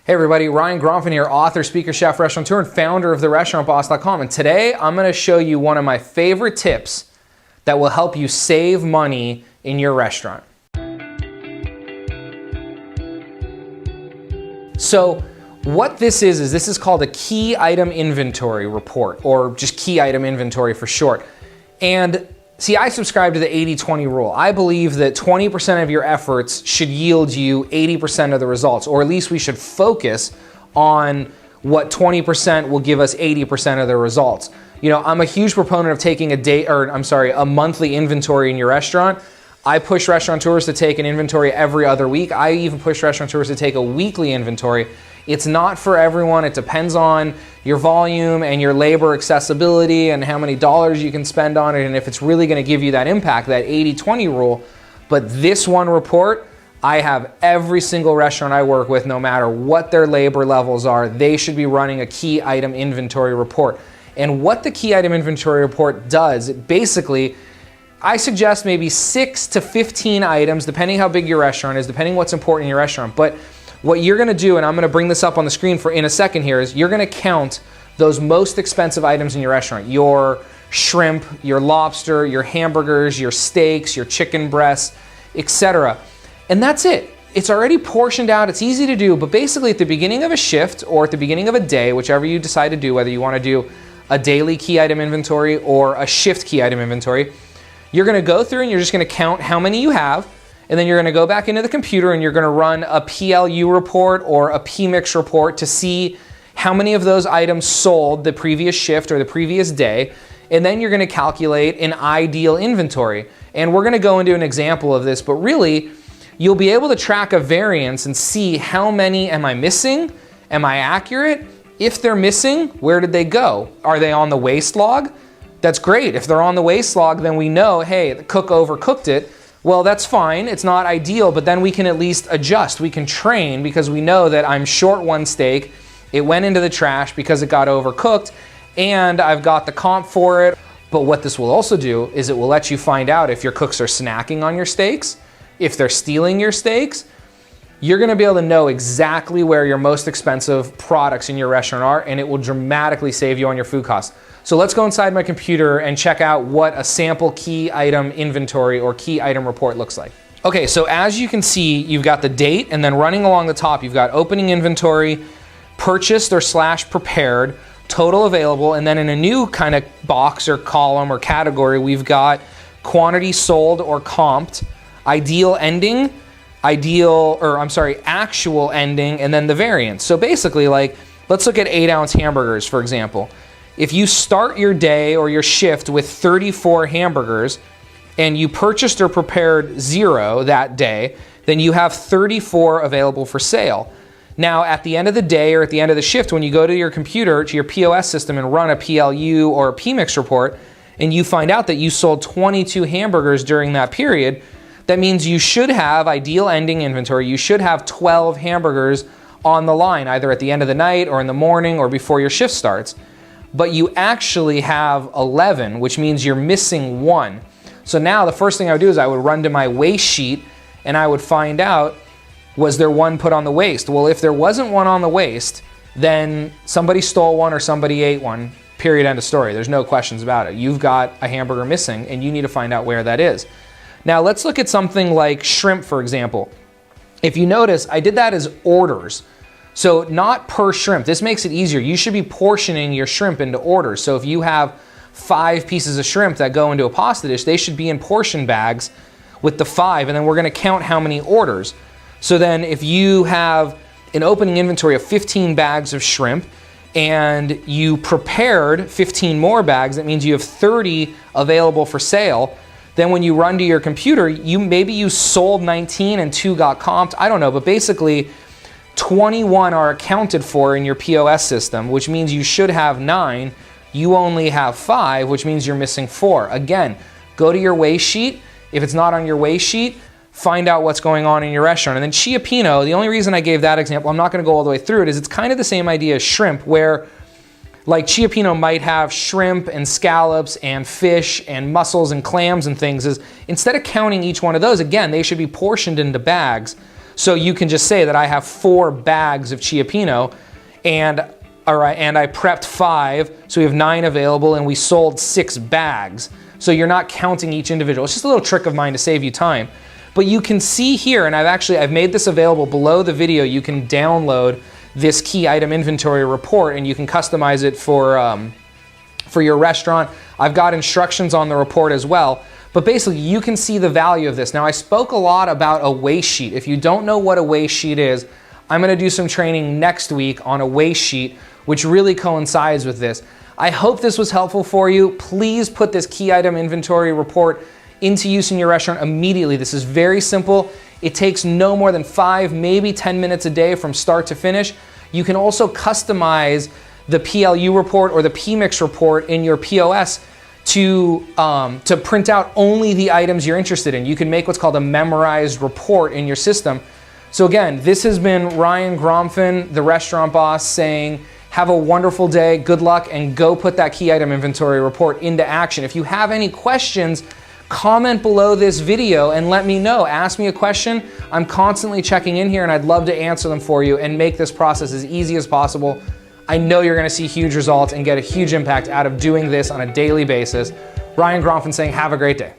Hey everybody, Ryan Gromfin here, author, speaker, chef, restaurateur, and founder of therestaurantboss.com. And today I'm going to show you one of my favorite tips that will help you save money in your restaurant. So what this is called a key item inventory report, or just key item inventory for short. And see, I subscribe to the 80-20 rule. I believe that 20% of your efforts should yield you 80% of the results, or at least we should focus on what 20% will give us 80% of the results. You know, I'm a huge proponent of taking a monthly inventory in your restaurant. I push restaurateurs to take an inventory every other week. I even push restaurateurs to take a weekly inventory. It's not for everyone. It depends on your volume and your labor accessibility and how many dollars you can spend on it, and if it's really going to give you that impact, that 80-20 rule. But this one report, I have every single restaurant I work with, no matter what their labor levels are, they should be running a key item inventory report. And what the key item inventory report does, it basically, I suggest maybe 6 to 15 items, depending how big your restaurant is, depending what's important in your restaurant. But what you're gonna do, and I'm gonna bring this up on the screen in a second here, is you're gonna count those most expensive items in your restaurant. Your shrimp, your lobster, your hamburgers, your steaks, your chicken breasts, etc. And that's it. It's already portioned out, it's easy to do, but basically at the beginning of a shift or at the beginning of a day, whichever you decide to do, whether you wanna do a daily key item inventory or a shift key item inventory, you're gonna go through and you're just gonna count how many you have, and then you're gonna go back into the computer and you're gonna run a PLU report or a PMix report to see how many of those items sold the previous shift or the previous day, and then you're gonna calculate an ideal inventory. And we're gonna go into an example of this, but really, you'll be able to track a variance and see how many am I missing? Am I accurate? If they're missing, where did they go? Are they on the waste log? That's great. If they're on the waste log, then we know, hey, the cook overcooked it. Well, that's fine. It's not ideal, but then we can at least adjust. We can train because we know that I'm short one steak. It went into the trash because it got overcooked, and I've got the comp for it. But what this will also do is it will let you find out if your cooks are snacking on your steaks, if they're stealing your steaks. You're gonna be able to know exactly where your most expensive products in your restaurant are, and it will dramatically save you on your food costs. So let's go inside my computer and check out what a sample key item inventory or key item report looks like. Okay, so as you can see, you've got the date, and then running along the top, you've got opening inventory, purchased or / prepared, total available, and then in a new kind of box or column or category, we've got quantity sold or comped, ideal ending, actual ending, and then the variance. So basically, like, let's look at 8-ounce hamburgers, for example. If you start your day or your shift with 34 hamburgers and you purchased or prepared 0 that day, then you have 34 available for sale. Now, at the end of the day or at the end of the shift, when you go to your computer, to your POS system and run a PLU or a PMix report, and you find out that you sold 22 hamburgers during that period, that means you should have ideal ending inventory. You should have 12 hamburgers on the line, either at the end of the night or in the morning or before your shift starts. But you actually have 11, which means you're missing 1. So now the first thing I would do is I would run to my waste sheet and I would find out, was there one put on the waste? Well, if there wasn't one on the waste, then somebody stole one or somebody ate one, period, end of story. There's no questions about it. You've got a hamburger missing and you need to find out where that is. Now let's look at something like shrimp, for example. If you notice, I did that as orders. So not per shrimp. This makes it easier. You should be portioning your shrimp into orders. So if you have 5 pieces of shrimp that go into a pasta dish, they should be in portion bags with the 5, and then we're gonna count how many orders. So then if you have an opening inventory of 15 bags of shrimp and you prepared 15 more bags, that means you have 30 available for sale. Then when you run to your computer, maybe you sold 19 and 2 got comped, I don't know, but basically 21 are accounted for in your POS system, which means you should have 9. You only have 5, which means you're missing 4. Again, go to your waste sheet. If it's not on your waste sheet, find out what's going on in your restaurant. And then Chia Pino, the only reason I gave that example, I'm not gonna go all the way through it, is it's kind of the same idea as shrimp, where like Chia Pino might have shrimp and scallops and fish and mussels and clams and things, is instead of counting each one of those, again, they should be portioned into bags. So you can just say that I have 4 bags of Chia Pino, and I prepped 5, so we have 9 available, and we sold 6 bags. So you're not counting each individual. It's just a little trick of mine to save you time. But you can see here, and I've made this available below the video. You can download this key item inventory report, and you can customize it for your restaurant. I've got instructions on the report as well. But basically, you can see the value of this. Now, I spoke a lot about a waste sheet. If you don't know what a waste sheet is, I'm gonna do some training next week on a waste sheet, which really coincides with this. I hope this was helpful for you. Please put this key item inventory report into use in your restaurant immediately. This is very simple. It takes no more than 5, maybe 10 minutes a day from start to finish. You can also customize the PLU report or the PMix report in your POS to print out only the items you're interested in. You can make what's called a memorized report in your system. So again, this has been Ryan Gromfin, the restaurant boss, saying, have a wonderful day, good luck, and go put that key item inventory report into action. If you have any questions, comment below this video and let me know. Ask me a question. I'm constantly checking in here, and I'd love to answer them for you and make this process as easy as possible. I know you're gonna see huge results and get a huge impact out of doing this on a daily basis. Ryan Gromfin saying, have a great day.